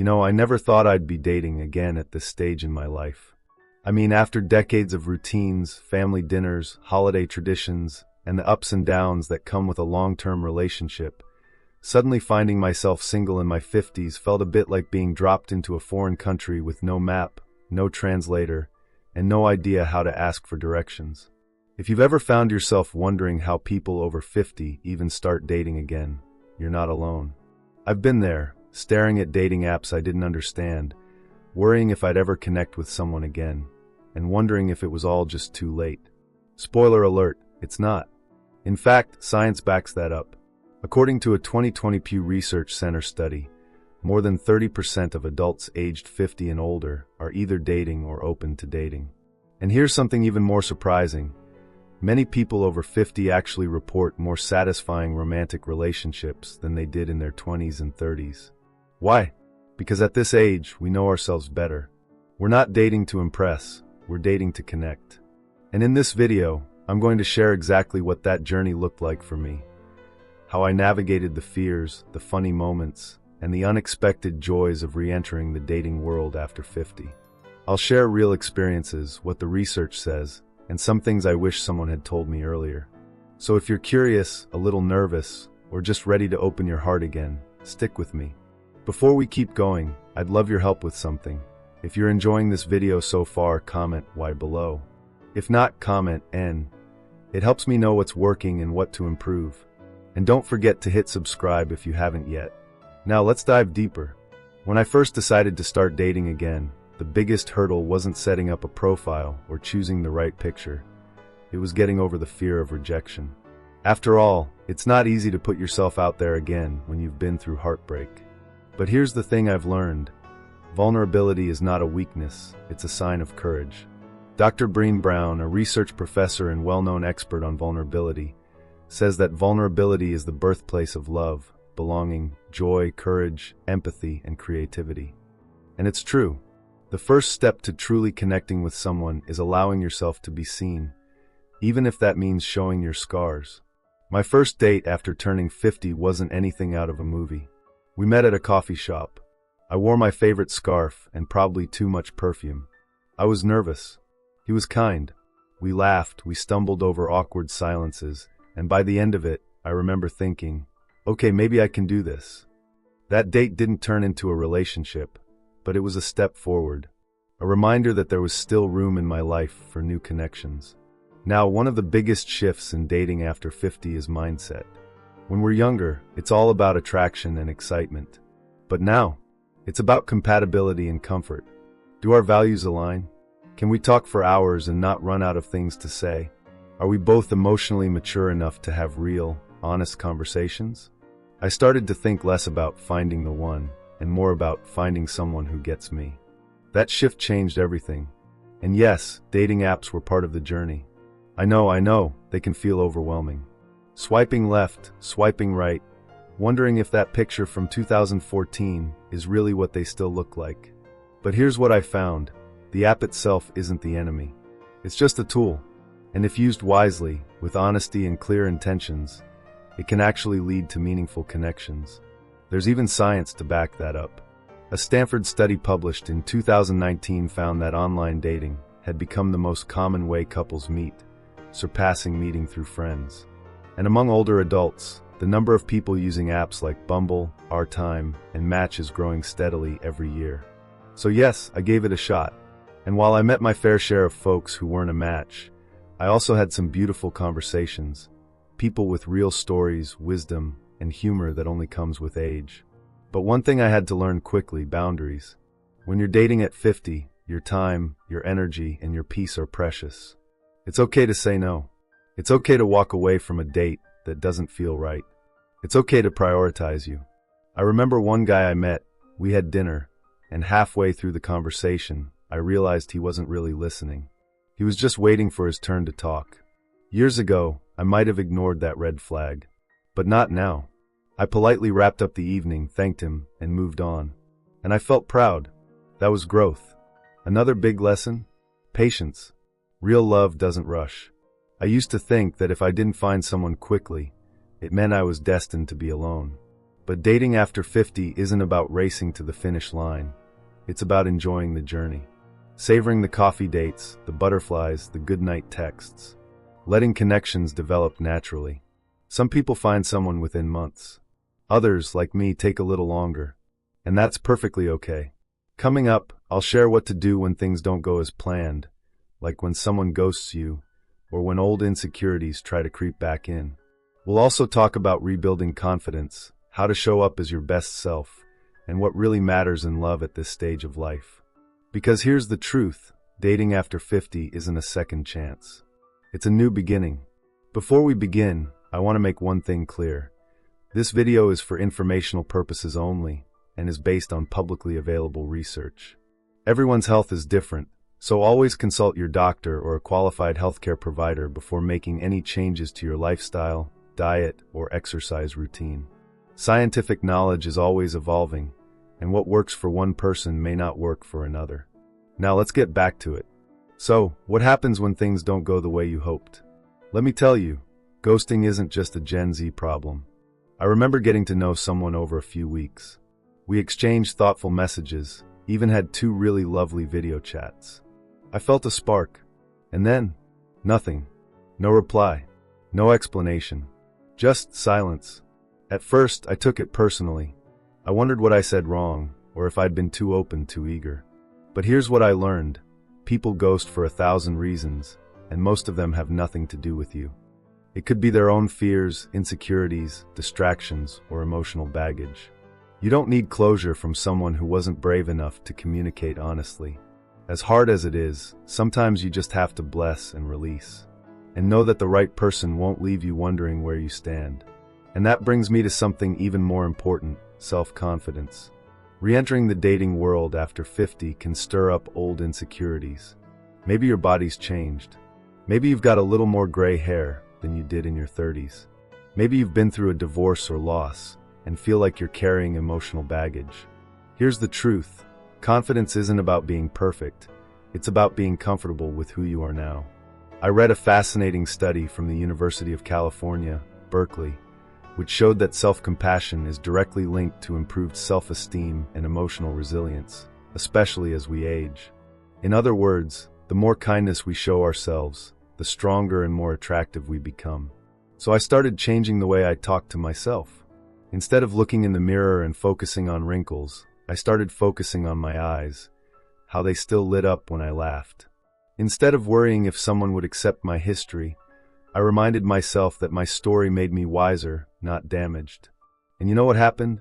I never thought I'd be dating again at this stage in my life. I mean, after decades of routines, family dinners, holiday traditions, and the ups and downs that come with a long-term relationship, suddenly finding myself single in my 50s felt a bit like being dropped into a foreign country with no map, no translator, and no idea how to ask for directions. If you've ever found yourself wondering how people over 50 even start dating again, you're not alone. I've been there, staring at dating apps I didn't understand, worrying if I'd ever connect with someone again, and wondering if it was all just too late. Spoiler alert, it's not. In fact, science backs that up. According to a 2020 Pew Research Center study, more than 30% of adults aged 50 and older are either dating or open to dating. And here's something even more surprising. Many people over 50 actually report more satisfying romantic relationships than they did in their 20s and 30s. Why? Because at this age, we know ourselves better. We're not dating to impress, we're dating to connect. And in this video, I'm going to share exactly what that journey looked like for me. How I navigated the fears, the funny moments, and the unexpected joys of re-entering the dating world after 50. I'll share real experiences, what the research says, and some things I wish someone had told me earlier. So if you're curious, a little nervous, or just ready to open your heart again, stick with me. Before we keep going, I'd love your help with something. If you're enjoying this video so far, comment Y below. If not, comment N. It helps me know what's working and what to improve. And don't forget to hit subscribe if you haven't yet. Now let's dive deeper. When I first decided to start dating again, the biggest hurdle wasn't setting up a profile or choosing the right picture. It was getting over the fear of rejection. After all, it's not easy to put yourself out there again when you've been through heartbreak. But here's the thing I've learned. Vulnerability is not a weakness, it's a sign of courage. Dr. Brené Brown, a research professor and well-known expert on vulnerability, says that vulnerability is the birthplace of love, belonging, joy, courage, empathy, and creativity. And it's true. The first step to truly connecting with someone is allowing yourself to be seen, even if that means showing your scars. My first date after turning 50 wasn't anything out of a movie. We met at a coffee shop. I wore my favorite scarf and probably too much perfume. I was nervous. He was kind. We laughed, we stumbled over awkward silences, and by the end of it, I remember thinking, okay, maybe I can do this. That date didn't turn into a relationship, but it was a step forward, a reminder that there was still room in my life for new connections. Now, one of the biggest shifts in dating after 50 is mindset. When we're younger, it's all about attraction and excitement. But now, it's about compatibility and comfort. Do our values align? Can we talk for hours and not run out of things to say? Are we both emotionally mature enough to have real, honest conversations? I started to think less about finding the one, and more about finding someone who gets me. That shift changed everything. And yes, dating apps were part of the journey. I know, they can feel overwhelming. Swiping left, swiping right, wondering if that picture from 2014 is really what they still look like. But here's what I found. The app itself isn't the enemy. It's just a tool. And if used wisely, with honesty and clear intentions, it can actually lead to meaningful connections. There's even science to back that up. A Stanford study published in 2019 found that online dating had become the most common way couples meet, surpassing meeting through friends. And among older adults, the number of people using apps like Bumble, Our Time, and Match is growing steadily every year. So yes, I gave it a shot. And while I met my fair share of folks who weren't a match, I also had some beautiful conversations, people with real stories, wisdom, and humor that only comes with age. But one thing I had to learn quickly: boundaries. When you're dating at 50, your time, your energy, and your peace are precious. It's okay to say no. It's okay to walk away from a date that doesn't feel right. It's okay to prioritize you. I remember one guy I met, we had dinner, and halfway through the conversation, I realized he wasn't really listening. He was just waiting for his turn to talk. Years ago, I might have ignored that red flag. But not now. I politely wrapped up the evening, thanked him, and moved on. And I felt proud. That was growth. Another big lesson? Patience. Real love doesn't rush. I used to think that if I didn't find someone quickly, it meant I was destined to be alone. But dating after 50 isn't about racing to the finish line. It's about enjoying the journey. Savoring the coffee dates, the butterflies, the goodnight texts. Letting connections develop naturally. Some people find someone within months. Others, like me, take a little longer. And that's perfectly okay. Coming up, I'll share what to do when things don't go as planned, like when someone ghosts you, or when old insecurities try to creep back in. We'll also talk about rebuilding confidence, how to show up as your best self, and what really matters in love at this stage of life. Because here's the truth, dating after 50 isn't a second chance. It's a new beginning. Before we begin, I want to make one thing clear. This video is for informational purposes only, and is based on publicly available research. Everyone's health is different, so always consult your doctor or a qualified healthcare provider before making any changes to your lifestyle, diet, or exercise routine. Scientific knowledge is always evolving, and what works for one person may not work for another. Now let's get back to it. So, what happens when things don't go the way you hoped? Let me tell you, ghosting isn't just a Gen Z problem. I remember getting to know someone over a few weeks. We exchanged thoughtful messages, even had 2 really lovely video chats. I felt a spark. And then, nothing. No reply. No explanation. Just silence. At first, I took it personally. I wondered what I said wrong, or if I'd been too open, too eager. But here's what I learned. People ghost for 1,000 reasons, and most of them have nothing to do with you. It could be their own fears, insecurities, distractions, or emotional baggage. You don't need closure from someone who wasn't brave enough to communicate honestly. As hard as it is, sometimes you just have to bless and release. And know that the right person won't leave you wondering where you stand. And that brings me to something even more important, self-confidence. Re-entering the dating world after 50 can stir up old insecurities. Maybe your body's changed. Maybe you've got a little more gray hair than you did in your 30s. Maybe you've been through a divorce or loss and feel like you're carrying emotional baggage. Here's the truth. Confidence isn't about being perfect. It's about being comfortable with who you are now. I read a fascinating study from the University of California, Berkeley, which showed that self-compassion is directly linked to improved self-esteem and emotional resilience, especially as we age. In other words, the more kindness we show ourselves, the stronger and more attractive we become. So I started changing the way I talk to myself. Instead of looking in the mirror and focusing on wrinkles, I started focusing on my eyes, how they still lit up when I laughed. Instead of worrying if someone would accept my history, I reminded myself that my story made me wiser, not damaged. And you know what happened?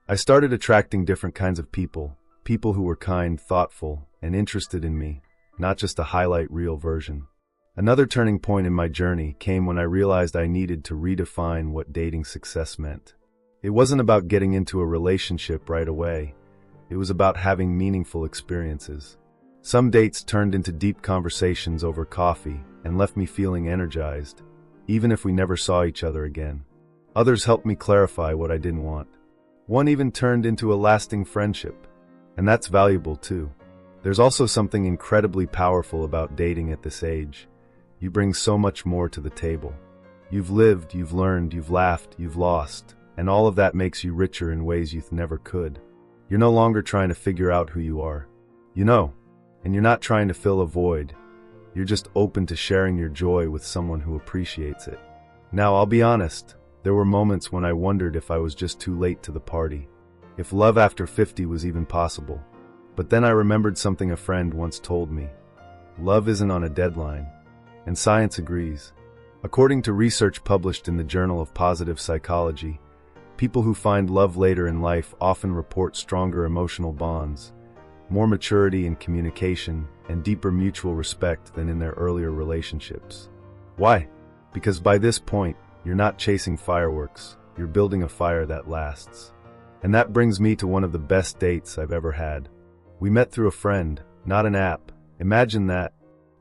I started attracting different kinds of people who were kind, thoughtful, and interested in me, not just a highlight reel version. Another turning point in my journey came when I realized I needed to redefine what dating success meant. It wasn't about getting into a relationship right away. It was about having meaningful experiences. Some dates turned into deep conversations over coffee and left me feeling energized, even if we never saw each other again. Others helped me clarify what I didn't want. One even turned into a lasting friendship, and that's valuable too. There's also something incredibly powerful about dating at this age. You bring so much more to the table. You've lived, you've learned, you've laughed, you've lost, and all of that makes you richer in ways you never could. You're no longer trying to figure out who you are. You know, and you're not trying to fill a void. You're just open to sharing your joy with someone who appreciates it. Now, I'll be honest, there were moments when I wondered if I was just too late to the party, if love after 50 was even possible. But then I remembered something a friend once told me. Love isn't on a deadline, and science agrees. According to research published in the Journal of Positive Psychology, people who find love later in life often report stronger emotional bonds, more maturity in communication, and deeper mutual respect than in their earlier relationships. Why? Because by this point, you're not chasing fireworks, you're building a fire that lasts. And that brings me to one of the best dates I've ever had. We met through a friend, not an app. Imagine that.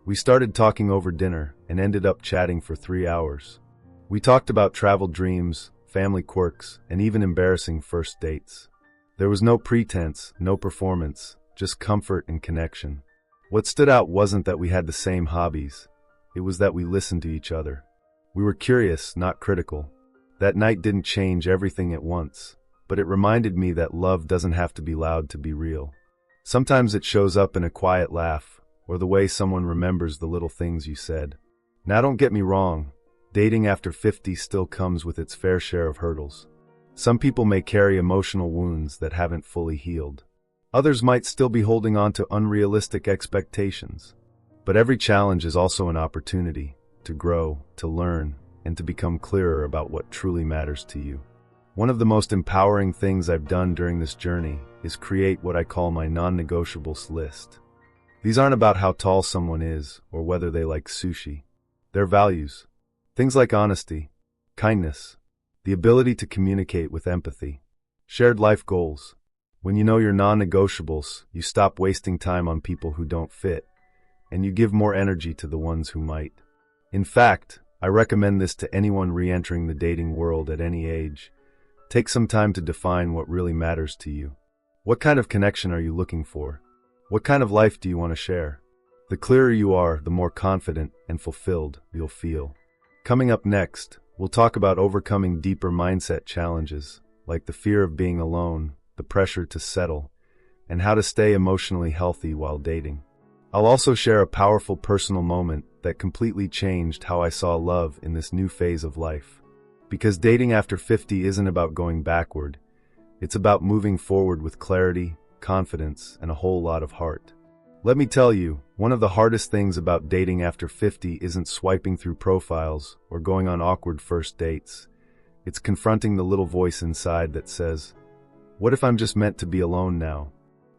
We started talking over dinner and ended up chatting for 3 hours. We talked about travel dreams, family quirks, and even embarrassing first dates. There was no pretense, no performance, just comfort and connection. What stood out wasn't that we had the same hobbies. It was that we listened to each other. We were curious, not critical. That night didn't change everything at once, but it reminded me that love doesn't have to be loud to be real. Sometimes it shows up in a quiet laugh, or the way someone remembers the little things you said. Now don't get me wrong, dating after 50 still comes with its fair share of hurdles. Some people may carry emotional wounds that haven't fully healed. Others might still be holding on to unrealistic expectations. But every challenge is also an opportunity to grow, to learn, and to become clearer about what truly matters to you. One of the most empowering things I've done during this journey is create what I call my non-negotiables list. These aren't about how tall someone is or whether they like sushi. They're values. Things like honesty, kindness, the ability to communicate with empathy, shared life goals. When you know your non-negotiables, you stop wasting time on people who don't fit, and you give more energy to the ones who might. In fact, I recommend this to anyone re-entering the dating world at any age. Take some time to define what really matters to you. What kind of connection are you looking for? What kind of life do you want to share? The clearer you are, the more confident and fulfilled you'll feel. Coming up next, we'll talk about overcoming deeper mindset challenges, like the fear of being alone, the pressure to settle, and how to stay emotionally healthy while dating. I'll also share a powerful personal moment that completely changed how I saw love in this new phase of life. Because dating after 50 isn't about going backward, it's about moving forward with clarity, confidence, and a whole lot of heart. Let me tell you, one of the hardest things about dating after 50 isn't swiping through profiles or going on awkward first dates. It's confronting the little voice inside that says, "What if I'm just meant to be alone now?"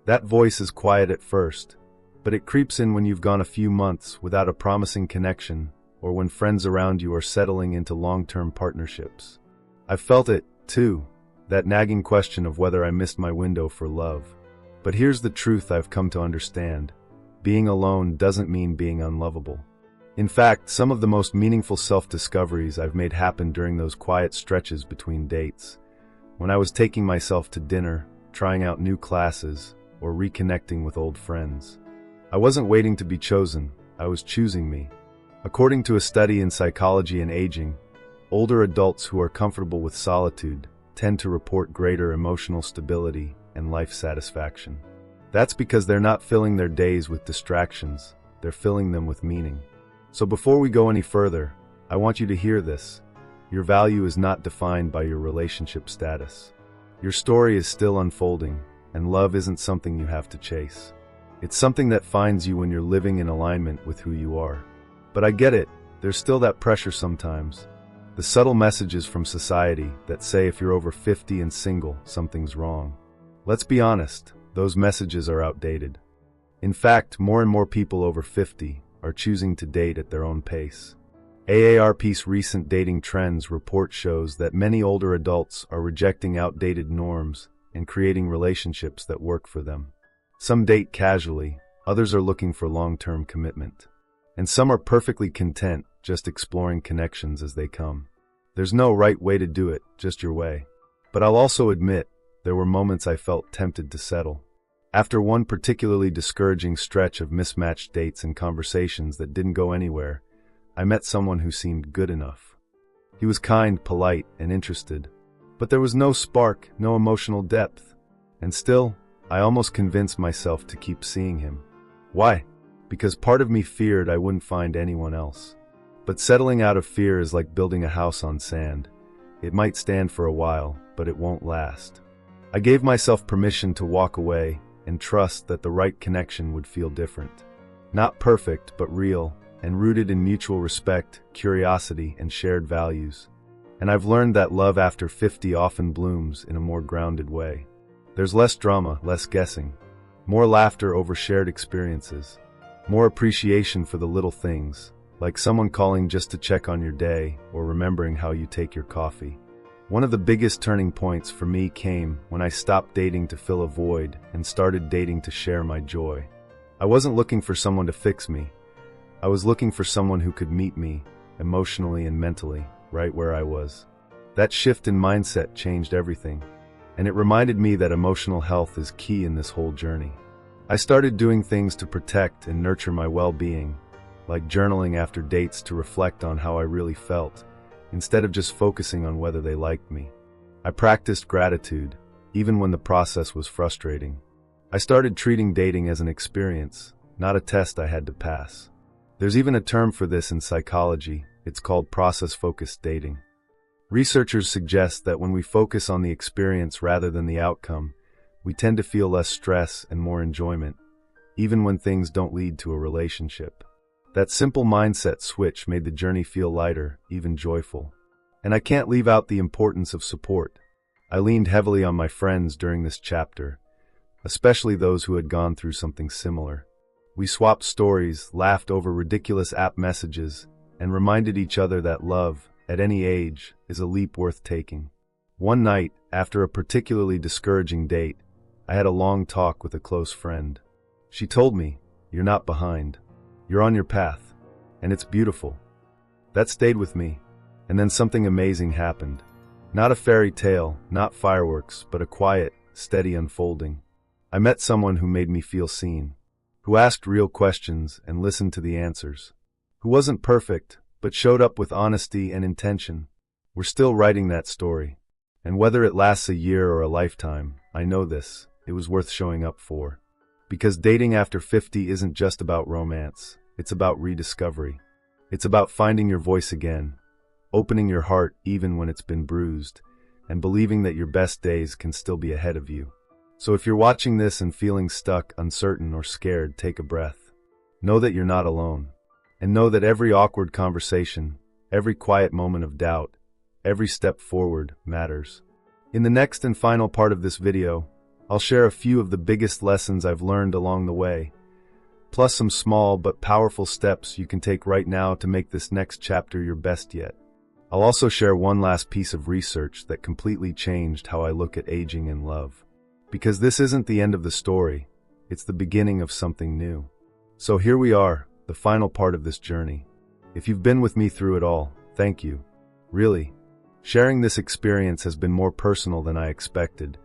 That voice is quiet at first, but it creeps in when you've gone a few months without a promising connection, or when friends around you are settling into long-term partnerships. I've felt it, too, that nagging question of whether I missed my window for love. But here's the truth I've come to understand. Being alone doesn't mean being unlovable. In fact, some of the most meaningful self-discoveries I've made happen during those quiet stretches between dates. When I was taking myself to dinner, trying out new classes, or reconnecting with old friends. I wasn't waiting to be chosen, I was choosing me. According to a study in psychology and aging, older adults who are comfortable with solitude tend to report greater emotional stability and life satisfaction. That's because they're not filling their days with distractions, they're filling them with meaning. So before we go any further, I want you to hear this. Your value is not defined by your relationship status. Your story is still unfolding, and love isn't something you have to chase. It's something that finds you when you're living in alignment with who you are. But I get it, there's still that pressure sometimes. The subtle messages from society that say if you're over 50 and single, something's wrong. Let's be honest, those messages are outdated. In fact, more and more people over 50 are choosing to date at their own pace. AARP's recent dating trends report shows that many older adults are rejecting outdated norms and creating relationships that work for them. Some date casually, others are looking for long-term commitment. And some are perfectly content just exploring connections as they come. There's no right way to do it, just your way. But I'll also admit, there were moments I felt tempted to settle. After one particularly discouraging stretch of mismatched dates and conversations that didn't go anywhere, I met someone who seemed good enough. He was kind, polite, and interested. But there was no spark, no emotional depth. And still, I almost convinced myself to keep seeing him. Why? Because part of me feared I wouldn't find anyone else. But settling out of fear is like building a house on sand. It might stand for a while, but it won't last. I gave myself permission to walk away and trust that the right connection would feel different. Not perfect, but real, and rooted in mutual respect, curiosity, and shared values. And I've learned that love after 50 often blooms in a more grounded way. There's less drama, less guessing, more laughter over shared experiences, more appreciation for the little things, like someone calling just to check on your day or remembering how you take your coffee. One of the biggest turning points for me came when I stopped dating to fill a void and started dating to share my joy. I wasn't looking for someone to fix me. I was looking for someone who could meet me, emotionally and mentally, right where I was. That shift in mindset changed everything, and it reminded me that emotional health is key in this whole journey. I started doing things to protect and nurture my well-being, like journaling after dates to reflect on how I really felt, instead of just focusing on whether they liked me. I practiced gratitude, even when the process was frustrating. I started treating dating as an experience, not a test I had to pass. There's even a term for this in psychology. It's called process-focused dating. Researchers suggest that when we focus on the experience rather than the outcome, we tend to feel less stress and more enjoyment, even when things don't lead to a relationship. That simple mindset switch made the journey feel lighter, even joyful. And I can't leave out the importance of support. I leaned heavily on my friends during this chapter, especially those who had gone through something similar. We swapped stories, laughed over ridiculous app messages, and reminded each other that love, at any age, is a leap worth taking. One night, after a particularly discouraging date, I had a long talk with a close friend. She told me, "You're not behind. You're on your path, and it's beautiful." That stayed with me, and then something amazing happened. Not a fairy tale, not fireworks, but a quiet, steady unfolding. I met someone who made me feel seen, who asked real questions and listened to the answers, who wasn't perfect, but showed up with honesty and intention. We're still writing that story, and whether it lasts a year or a lifetime, I know this, it was worth showing up for. Because dating after 50 isn't just about romance, it's about rediscovery. It's about finding your voice again, opening your heart even when it's been bruised, and believing that your best days can still be ahead of you. So if you're watching this and feeling stuck, uncertain, or scared, take a breath. Know that you're not alone. And know that every awkward conversation, every quiet moment of doubt, every step forward matters. In the next and final part of this video, I'll share a few of the biggest lessons I've learned along the way, plus some small but powerful steps you can take right now to make this next chapter your best yet. I'll also share one last piece of research that completely changed how I look at aging and love. Because this isn't the end of the story, it's the beginning of something new. So here we are, the final part of this journey. If you've been with me through it all, thank you. Really. Sharing this experience has been more personal than I expected,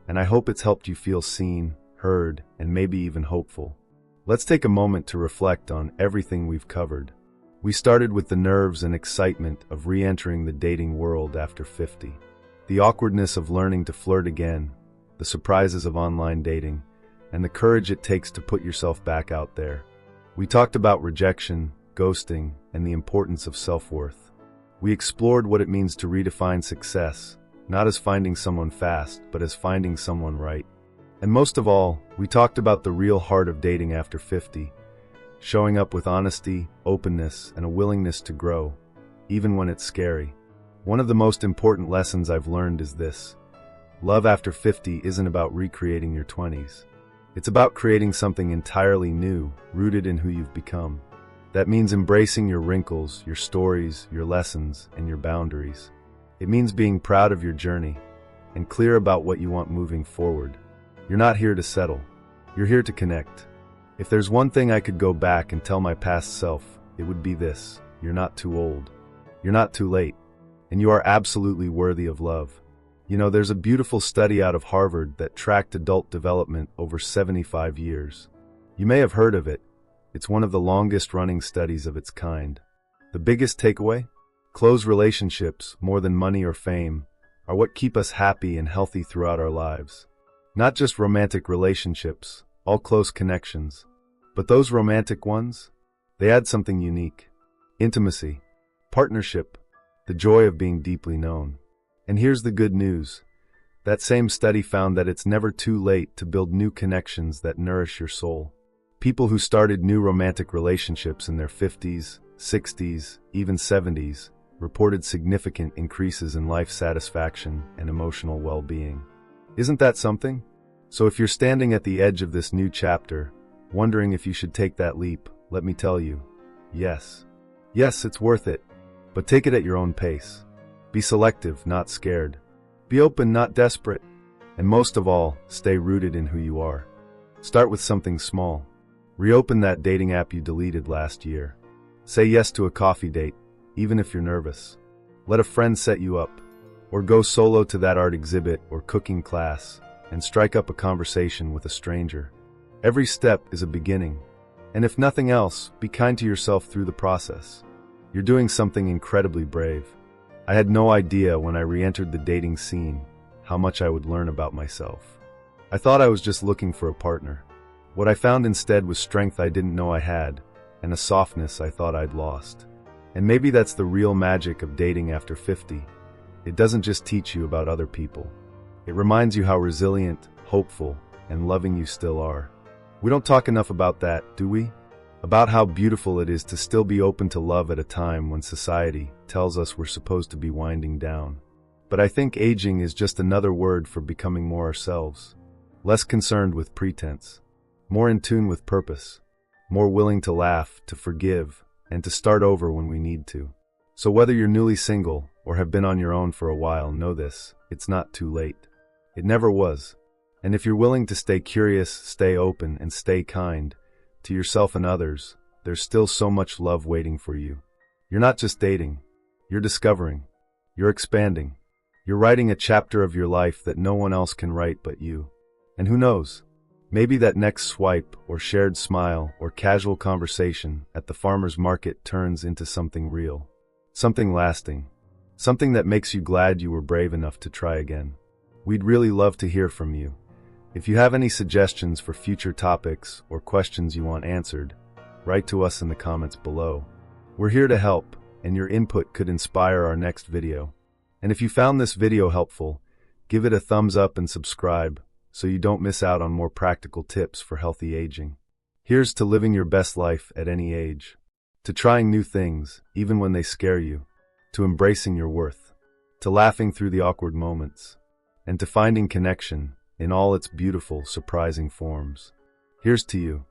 and I hope it's helped you feel seen, heard, and maybe even hopeful. Let's take a moment to reflect on everything we've covered. We started with the nerves and excitement of re-entering the dating world after 50. The awkwardness of learning to flirt again, the surprises of online dating, and the courage it takes to put yourself back out there. We talked about rejection, ghosting, and the importance of self-worth. We explored what it means to redefine success, not as finding someone fast, but as finding someone right. And most of all, we talked about the real heart of dating after 50, showing up with honesty, openness, and a willingness to grow, even when it's scary. One of the most important lessons I've learned is this: love after 50 isn't about recreating your 20s. It's about creating something entirely new, rooted in who you've become. That means embracing your wrinkles, your stories, your lessons, and your boundaries. It means being proud of your journey and clear about what you want moving forward. You're not here to settle. You're here to connect. If there's one thing I could go back and tell my past self, it would be this: you're not too old. You're not too late. And you are absolutely worthy of love. You know, there's a beautiful study out of Harvard that tracked adult development over 75 years. You may have heard of it. It's one of the longest-running studies of its kind. The biggest takeaway? Close relationships, more than money or fame, are what keep us happy and healthy throughout our lives. Not just romantic relationships, all close connections. But those romantic ones? They add something unique. Intimacy, partnership, the joy of being deeply known. And here's the good news. That same study found that it's never too late to build new connections that nourish your soul. People who started new romantic relationships in their 50s, 60s, even 70s, reported significant increases in life satisfaction and emotional well-being. Isn't that something? So if you're standing at the edge of this new chapter, wondering if you should take that leap, let me tell you, yes. Yes, it's worth it. But take it at your own pace. Be selective, not scared. Be open, not desperate. And most of all, stay rooted in who you are. Start with something small. Reopen that dating app you deleted last year. Say yes to a coffee date, even if you're nervous. Let a friend set you up. Or go solo to that art exhibit or cooking class and strike up a conversation with a stranger. Every step is a beginning. And if nothing else, be kind to yourself through the process. You're doing something incredibly brave. I had no idea when I re-entered the dating scene how much I would learn about myself. I thought I was just looking for a partner. What I found instead was strength I didn't know I had, and a softness I thought I'd lost. And maybe that's the real magic of dating after 50. It doesn't just teach you about other people. It reminds you how resilient, hopeful, and loving you still are. We don't talk enough about that, do we? About how beautiful it is to still be open to love at a time when society tells us we're supposed to be winding down. But I think aging is just another word for becoming more ourselves. Less concerned with pretense. More in tune with purpose. More willing to laugh, to forgive, and to start over when we need to. So whether you're newly single or have been on your own for a while, know this: it's not too late. It never was. And if you're willing to stay curious, stay open, and stay kind to yourself and others, there's still so much love waiting for you. You're not just dating. You're discovering. You're expanding. You're writing a chapter of your life that no one else can write but you. And who knows? Maybe that next swipe or shared smile or casual conversation at the farmer's market turns into something real. Something lasting. Something that makes you glad you were brave enough to try again. We'd really love to hear from you. If you have any suggestions for future topics or questions you want answered, write to us in the comments below. We're here to help, and your input could inspire our next video. And if you found this video helpful, give it a thumbs up and subscribe so you don't miss out on more practical tips for healthy aging. Here's to living your best life at any age. To trying new things, even when they scare you. To embracing your worth. To laughing through the awkward moments. And to finding connection in all its beautiful, surprising forms. Here's to you.